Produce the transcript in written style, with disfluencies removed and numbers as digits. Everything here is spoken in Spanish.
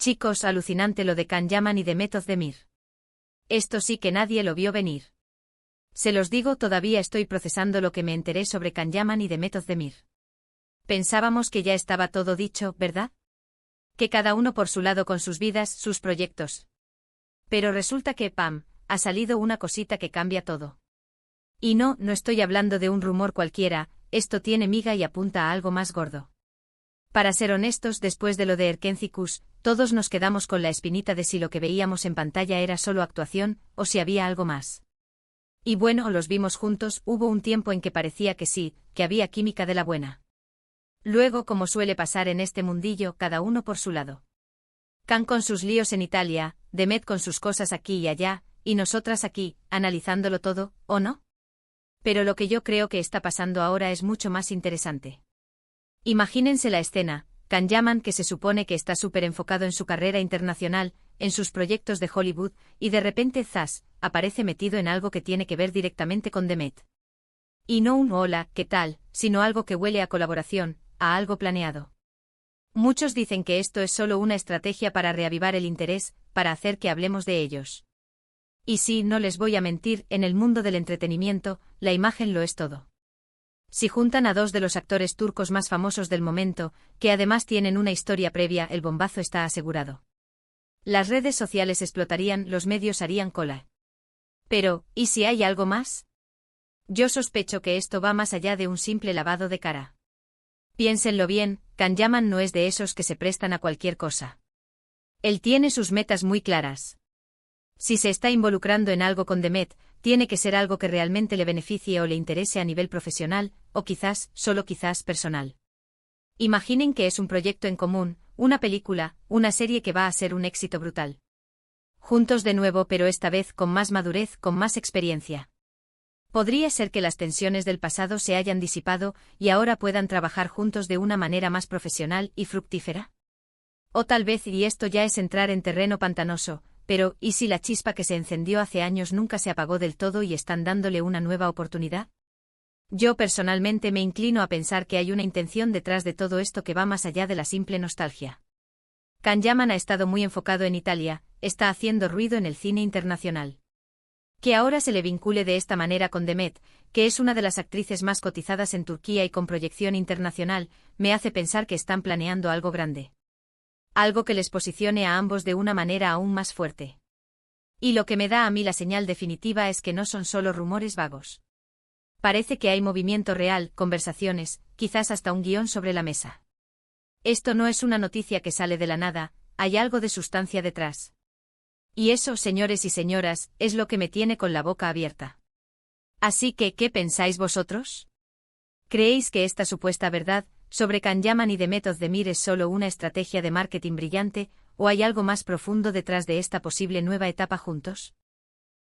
Chicos, alucinante lo de Can Yaman y Demet Özdemir. Esto sí que nadie lo vio venir. Se los digo, todavía estoy procesando lo que me enteré sobre Can Yaman y Demet Özdemir. Pensábamos que ya estaba todo dicho, ¿verdad? Que cada uno por su lado con sus vidas, sus proyectos. Pero resulta que, ¡pam!, ha salido una cosita que cambia todo. Y no estoy hablando de un rumor cualquiera, esto tiene miga y apunta a algo más gordo. Para ser honestos, después de lo de Erkenci-Kuş, todos nos quedamos con la espinita de si lo que veíamos en pantalla era solo actuación, o si había algo más. Y bueno, los vimos juntos, hubo un tiempo en que parecía que sí, que había química de la buena. Luego, como suele pasar en este mundillo, cada uno por su lado. Can con sus líos en Italia, Demet con sus cosas aquí y allá, y nosotras aquí, analizándolo todo, ¿o no? Pero lo que yo creo que está pasando ahora es mucho más interesante. Imagínense la escena, Can Yaman, que se supone que está súper enfocado en su carrera internacional, en sus proyectos de Hollywood, y de repente zas, aparece metido en algo que tiene que ver directamente con Demet. Y no un hola, ¿qué tal?, sino algo que huele a colaboración, a algo planeado. Muchos dicen que esto es solo una estrategia para reavivar el interés, para hacer que hablemos de ellos. Y sí, no les voy a mentir, en el mundo del entretenimiento, la imagen lo es todo. Si juntan a dos de los actores turcos más famosos del momento, que además tienen una historia previa, el bombazo está asegurado. Las redes sociales explotarían, los medios harían cola. Pero, ¿y si hay algo más? Yo sospecho que esto va más allá de un simple lavado de cara. Piénsenlo bien, Can Yaman no es de esos que se prestan a cualquier cosa. Él tiene sus metas muy claras. Si se está involucrando en algo con Demet, tiene que ser algo que realmente le beneficie o le interese a nivel profesional, o quizás, solo quizás personal. Imaginen que es un proyecto en común, una película, una serie que va a ser un éxito brutal. Juntos de nuevo, pero esta vez con más madurez, con más experiencia. Podría ser que las tensiones del pasado se hayan disipado y ahora puedan trabajar juntos de una manera más profesional y fructífera. O tal vez, y esto ya es entrar en terreno pantanoso, pero ¿y si la chispa que se encendió hace años nunca se apagó del todo y están dándole una nueva oportunidad? Yo personalmente me inclino a pensar que hay una intención detrás de todo esto que va más allá de la simple nostalgia. Can Yaman ha estado muy enfocado en Italia, está haciendo ruido en el cine internacional. Que ahora se le vincule de esta manera con Demet, que es una de las actrices más cotizadas en Turquía y con proyección internacional, me hace pensar que están planeando algo grande. Algo que les posicione a ambos de una manera aún más fuerte. Y lo que me da a mí la señal definitiva es que no son solo rumores vagos. Parece que hay movimiento real, conversaciones, quizás hasta un guión sobre la mesa. Esto no es una noticia que sale de la nada, hay algo de sustancia detrás. Y eso, señores y señoras, es lo que me tiene con la boca abierta. Así que, ¿qué pensáis vosotros? ¿Creéis que esta supuesta verdad sobre Can Yaman y Demet Özdemir es solo una estrategia de marketing brillante, o hay algo más profundo detrás de esta posible nueva etapa juntos?